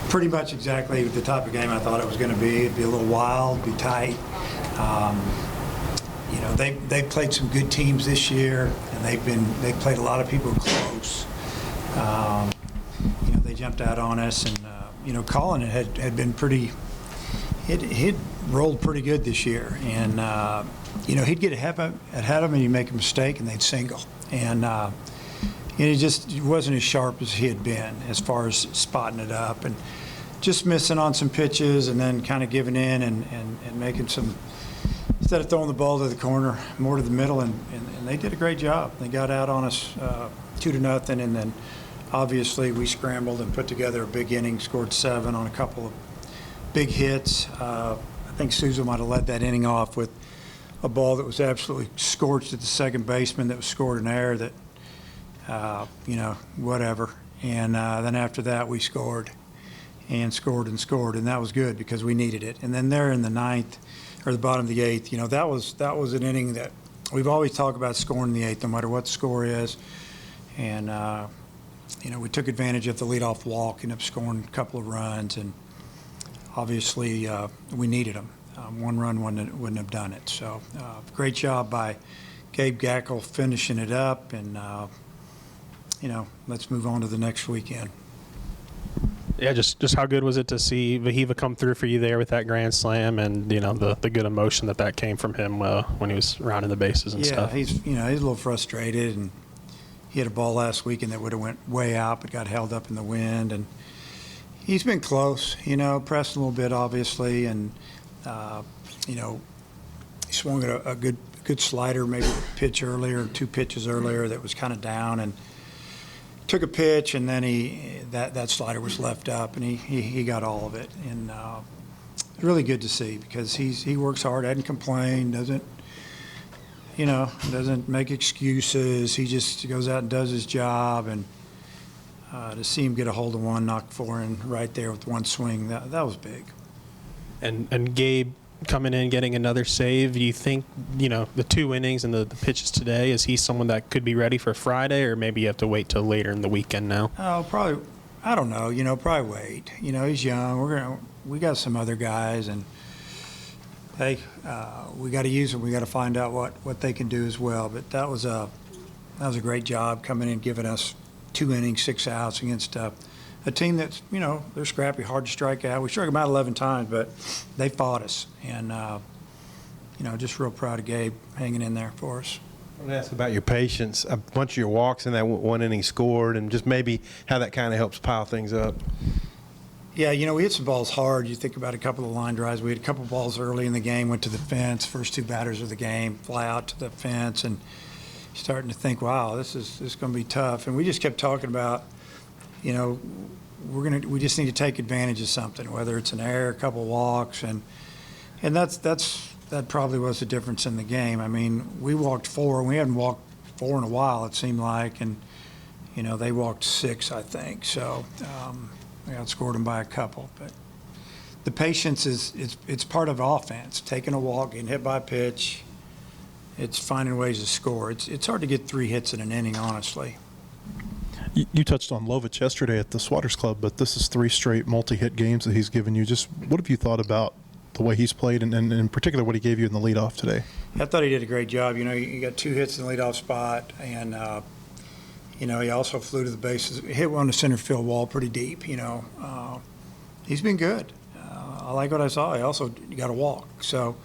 Pretty much exactly the type of game I thought it was going to be. It'd be a little wild, be tight. You know, they played some good teams this year, and they played a lot of people close. You know, they jumped out on us, and you know, Colin had been pretty. He'd rolled pretty good this year, and you know, he'd get ahead of him, and he'd make a mistake, and they'd single, and he wasn't as sharp as he had been as far as spotting it up, and just missing on some pitches, and then kind of giving in and making some. Instead of throwing the ball to the corner, more to the middle, and they did a great job. They got out on us 2-0, and then obviously we scrambled and put together a big inning, scored 7 on a couple of big hits. I think Souza might have led that inning off with a ball that was absolutely scorched at the second baseman that was scored in air that, you know, whatever. And then after that we scored, and that was good because we needed it. And then there in the 9th, or the bottom of the 8th, you know, that was an inning that we've always talked about scoring in the 8th, no matter what the score is. And, you know, we took advantage of the leadoff walk, ended up scoring a couple of runs, and obviously we needed them. 1 run wouldn't have done it. So great job by Gabe Gackel finishing it up, and, you know, let's move on to the next weekend. Yeah, just how good was it to see Vahiva come through for you there with that grand slam, and you know the good emotion that came from him when he was rounding the bases and stuff. Yeah, he's a little frustrated, and he had a ball last weekend that would have went way out, but got held up in the wind, and he's been close, you know, pressed a little bit obviously, and you know, he swung at a good slider, maybe a pitch earlier, 2 pitches earlier that was kind of down, and took a pitch, and then that slider was left up, and he got all of it, and really good to see because he works hard, doesn't complain, doesn't make excuses. He just goes out and does his job, and to see him get a hold of one, knock 4 in right there with 1 swing, that was big. And Gabe coming in, getting another save. Do you think, you know, the 2 innings and the pitches today, is he someone that could be ready for Friday, or maybe you have to wait till later in the weekend now? Oh, probably. I don't know. You know, probably wait. You know, he's young. We got some other guys, and hey, we got to use them. We got to find out what they can do as well. But that was a great job coming in, giving us 2 innings, 6 outs against a team that's, you know, they're scrappy, hard to strike out. We struck them out 11 times, but they fought us. And, you know, just real proud of Gabe hanging in there for us. I want to ask about your patience. A bunch of your walks in that 1 inning scored, and just maybe how that kind of helps pile things up. Yeah, you know, we hit some balls hard. You think about a couple of line drives. We had a couple of balls early in the game, went to the fence, first 2 batters of the game, fly out to the fence, and starting to think, wow, this is going to be tough. And we just kept talking about, you know, we just need to take advantage of something, whether it's an error, a couple of walks, and that probably was the difference in the game. I mean, we walked 4, and we hadn't walked 4 in a while, it seemed like, and you know, they walked 6, I think. So we outscored them by a couple. But the patience it's part of offense. Taking a walk, getting hit by a pitch, it's finding ways to score. It's hard to get 3 hits in an inning, honestly. You touched on Lovich yesterday at the Swatters Club, but this is 3 straight multi-hit games that he's given you. Just what have you thought about the way he's played, and in particular what he gave you in the leadoff today? I thought he did a great job. You know, he got 2 hits in the leadoff spot, and you know, he also flew to the bases, hit one to center field wall pretty deep. You know, he's been good. I like what I saw. He also got a walk. So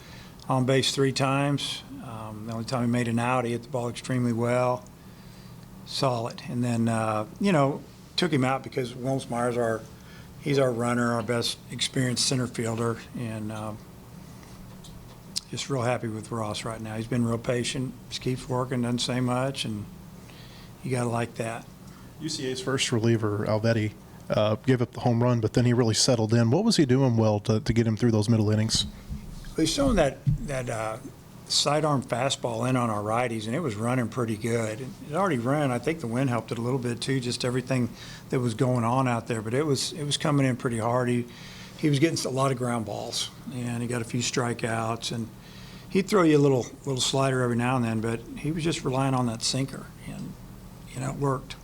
on base 3 times. The only time he made an out, he hit the ball extremely well. Solid. And then, you know, took him out because Wilmsmeyer's he's our runner, our best experienced center fielder, and just real happy with Ross right now. He's been real patient, just keeps working, doesn't say much, and you got to like that. UCA's first reliever, Alvetti, gave up the home run, but then he really settled in. What was he doing well to get him through those middle innings? He's showing that sidearm fastball in on our righties, and it was running pretty good. It already ran. I think the wind helped it a little bit too, just everything that was going on out there. But it was coming in pretty hard. He was getting a lot of ground balls, and he got a few strikeouts. And he'd throw you a little slider every now and then, but he was just relying on that sinker, and you know, it worked.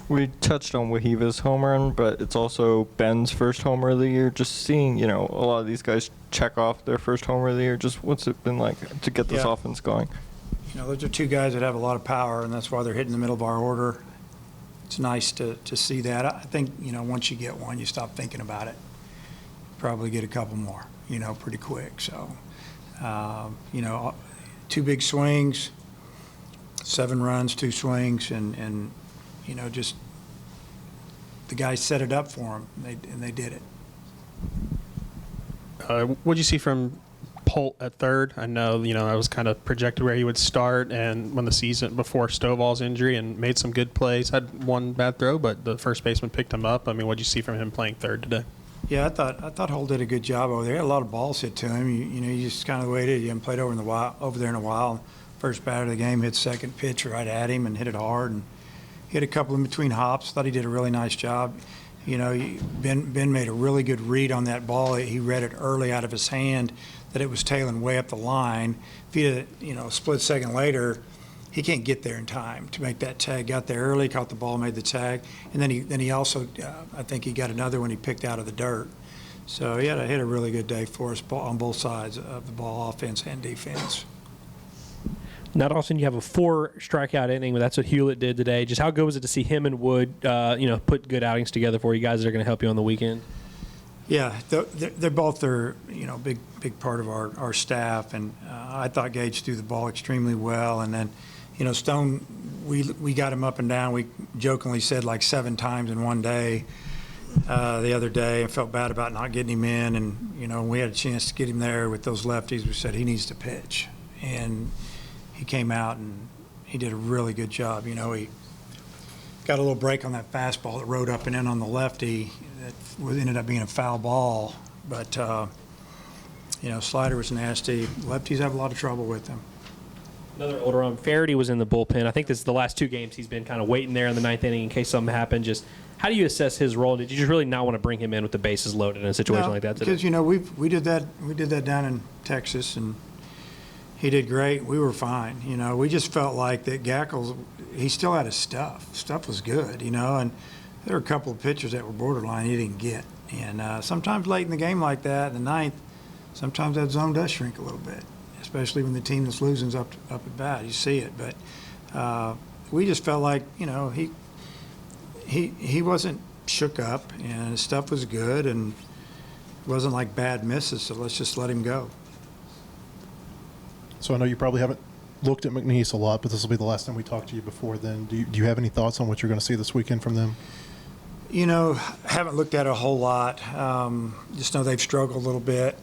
We touched on Wahiva's home run, but it's also Ben's first homer of the year. Just seeing, a lot of these guys check off their first homer of the year. Just what's it been like to get this Yeah. offense going? Those are two guys that have a lot of power, and that's why they're hitting the middle of our order. It's nice to see that. I think, once you get one, you stop thinking about it. Probably get a couple more, pretty quick. So, 2 big swings, 7 runs, 2 swings, and just the guys set it up for them, and they did it. What'd you see from Polt at third? I know, that was kind of projected where he would start, and when the season before Stovall's injury, and made some good plays. Had one bad throw, but the first baseman picked him up. I mean, what'd you see from him playing third today? Yeah, I thought Holt did a good job over there. He had a lot of balls hit to him. You just kind of waited. You haven't played over there in a while. First batter of the game hit second pitch right at him and hit it hard, and hit a couple in between hops. Thought he did a really nice job. Ben made a really good read on that ball. He read it early out of his hand that it was tailing way up the line. If he had, a split second later, he can't get there in time to make that tag. Got there early, caught the ball, made the tag, and then he also, I think he got another one he picked out of the dirt. So he had a really good day for us on both sides of the ball, offense and defense. Not often you have a 4 strikeout inning, but that's what Hewlett did today. Just how good was it to see him and Wood, put good outings together for you guys that are going to help you on the weekend? Yeah, they're both big part of our staff, and I thought Gage threw the ball extremely well, and then, Stone, we got him up and down. We jokingly said like 7 times in one day the other day, and felt bad about not getting him in, and we had a chance to get him there with those lefties. We said he needs to pitch, and he came out and he did a really good job. He got a little break on that fastball that rode up and in on the lefty that ended up being a foul ball. But, slider was nasty. Lefties have a lot of trouble with him. Another older arm. Faraday was in the bullpen. I think this is the last 2 games he's been kind of waiting there in the 9th inning in case something happened. Just how do you assess his role? Did you just really not want to bring him in with the bases loaded in a situation like that today? Because, we did that down in Texas, and he did great. We were fine. We just felt like that Gackles, he still had his stuff. Stuff was good, and there were a couple of pitchers that were borderline he didn't get. And sometimes late in the game like that, in the 9th, sometimes that zone does shrink a little bit, especially when the team that's losing is up at bat. You see it. But we just felt like, he wasn't shook up, and his stuff was good, and it wasn't like bad misses, so let's just let him go. So I know you probably haven't looked at McNeese a lot, but this will be the last time we talk to you before then. Do you have any thoughts on what you're going to see this weekend from them? Haven't looked at it a whole lot. Just know they've struggled a little bit.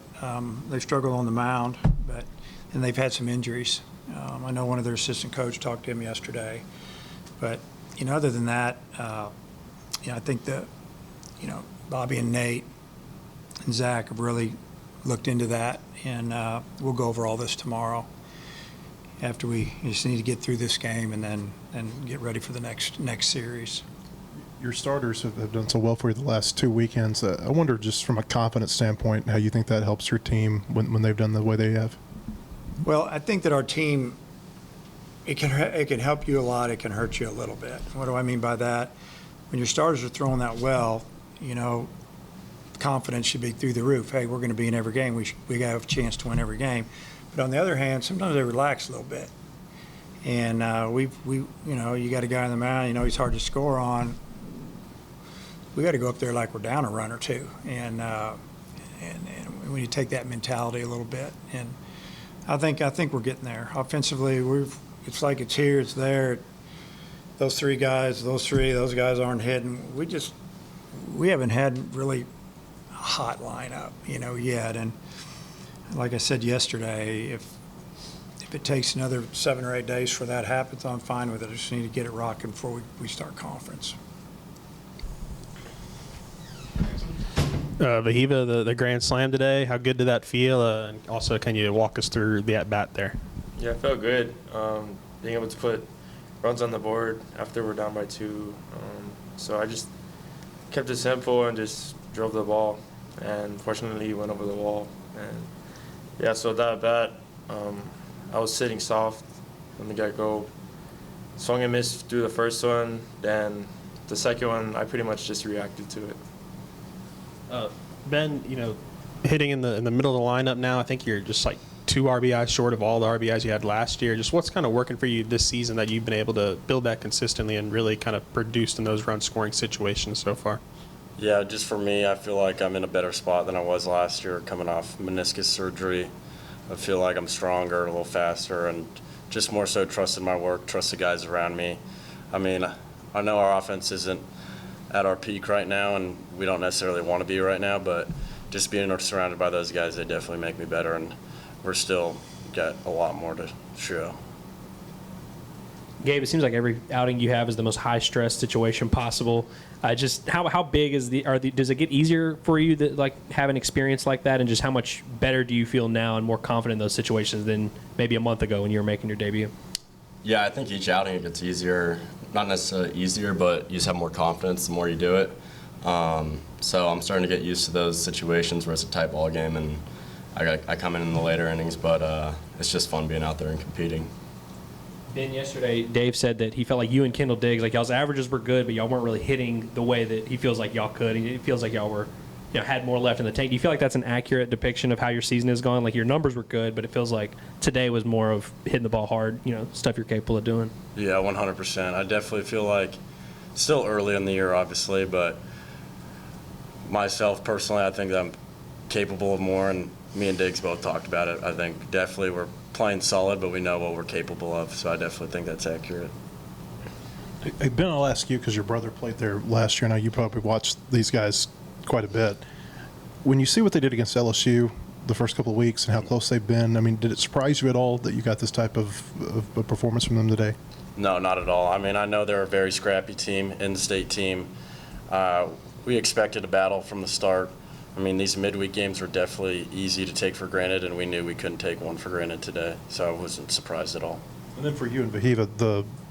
They've struggled on the mound, and they've had some injuries. I know one of their assistant coach talked to him yesterday. But, other than that, I think that, Bobby and Nate and Zach have really looked into that, and we'll go over all this tomorrow after we just need to get through this game and get ready for the next series. Your starters have done so well for you the last 2 weekends. I wonder, just from a confidence standpoint, how you think that helps your team when they've done the way they have. Well, I think that our team, it can help you a lot. It can hurt you a little bit. What do I mean by that? When your starters are throwing that well, confidence should be through the roof. Hey, we're going to be in every game. We have a chance to win every game. But on the other hand, sometimes they relax a little bit. And you got a guy on the mound. He's hard to score on. We got to go up there like we're down a run or two, and we need to take that mentality a little bit. And I think we're getting there. Offensively, it's like it's here, it's there. Those guys aren't hitting. We haven't had really a hot lineup, yet. And like I said yesterday, if it takes another 7 or 8 days for that happens, I'm fine with it. I just need to get it rocking before we start conference. Vahiva, the grand slam today, how good did that feel? And also, can you walk us through the at-bat there? Yeah, it felt good. Being able to put runs on the board after we're down by 2. So I just kept it simple and just drove the ball. And fortunately, he went over the wall. And yeah, so that at-bat, I was sitting soft from the get-go. Swung and missed through the first one, then the second one, I pretty much just reacted to it. Ben, hitting in the middle of the lineup now, I think you're just like 2 RBIs short of all the RBIs you had last year. Just what's kind of working for you this season that you've been able to build that consistently and really kind of produced in those run scoring situations so far? Yeah, just for me, I feel like I'm in a better spot than I was last year coming off meniscus surgery. I feel like I'm stronger, a little faster, and just more so trusted my work, trust the guys around me. I mean, I know our offense isn't at our peak right now, and we don't necessarily want to be right now, but just being surrounded by those guys, they definitely make me better, and we're still got a lot more to show. Gabe, it seems like every outing you have is the most high-stress situation possible. Just how big does it get easier for you that have an experience like that, and just how much better do you feel now and more confident in those situations than maybe a month ago when you were making your debut? Yeah, I think each outing it gets easier. Not necessarily easier, but you just have more confidence the more you do it. So I'm starting to get used to those situations where it's a tight ball game and I come in the later innings, but it's just fun being out there and competing. Ben, yesterday, Dave said that he felt like you and Kendall Diggs, y'all's averages were good, but y'all weren't really hitting the way that he feels like y'all could. He feels like y'all were, had more left in the tank. Do you feel like that's an accurate depiction of how your season has gone? Your numbers were good, but it feels like today was more of hitting the ball hard, stuff you're capable of doing. Yeah, 100%. I definitely feel like still early in the year, obviously, but myself personally, I think that I'm capable of more, and me and Diggs both talked about it. I think definitely we're playing solid, but we know what we're capable of, so I definitely think that's accurate. Hey, Ben, I'll ask you because your brother played there last year. Now you probably watched these guys quite a bit. When you see what they did against LSU the first couple of weeks and how close they've been, I mean, did it surprise you at all that you got this type of performance from them today? No, not at all. I mean, I know they're a very scrappy team, in-state team. We expected a battle from the start. I mean, these midweek games were definitely easy to take for granted, and we knew we couldn't take one for granted today, so I wasn't surprised at all. And then for you and Vahiva,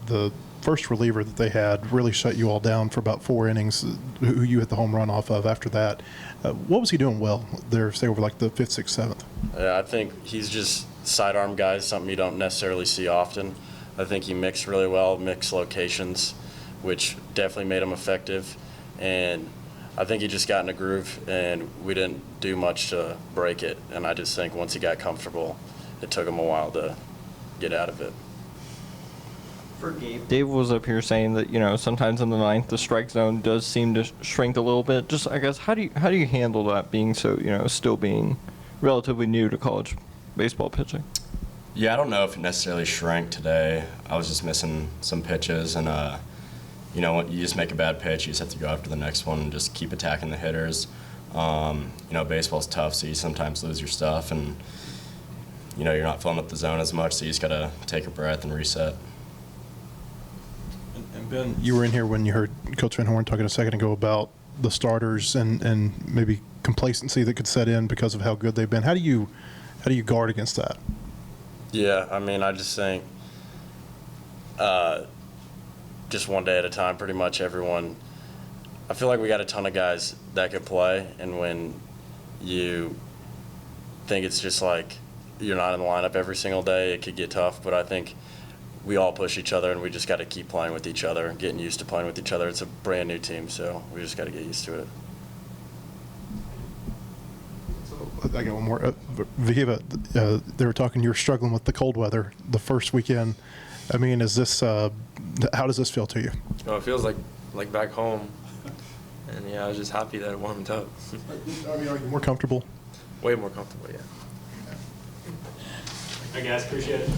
the first reliever that they had really shut you all down for about 4 innings, who you hit the home run off of after that. What was he doing well there, say, over the 5th, 6th, 7th? Yeah, I think he's just sidearm guy, something you don't necessarily see often. I think he mixed really well, mixed locations, which definitely made him effective. And I think he just got in a groove, and we didn't do much to break it. And I just think once he got comfortable, it took him a while to get out of it. For Gabe, Dave was up here saying that sometimes in the ninth the strike zone does seem to shrink a little bit. Just I guess how do you handle that, being so still being relatively new to college baseball pitching? Yeah, I don't know if it necessarily shrank today. I was just missing some pitches, and when you just make a bad pitch, you just have to go after the next one and just keep attacking the hitters. Baseball's tough, so you sometimes lose your stuff, and you're not filling up the zone as much, so you just gotta take a breath and reset. And Ben, you were in here when you heard Coach Van Horn talking a second ago about the starters and maybe complacency that could set in because of how good they've been. How do you guard against that? Yeah, I mean, I just think just one day at a time, pretty much everyone. I feel like we got a ton of guys that could play, and when you think it's just like you're not in the lineup every single day, it could get tough, but I think we all push each other, and we just got to keep playing with each other and getting used to playing with each other. It's a brand new team, so we just got to get used to it. I got one more. Vahiva, they were talking, you were struggling with the cold weather the first weekend. I mean, is this, how does this feel to you? Oh, it feels like back home. And yeah, I was just happy that it warmed up. I mean, are you more comfortable? Way more comfortable, yeah. All right, guys, appreciate it.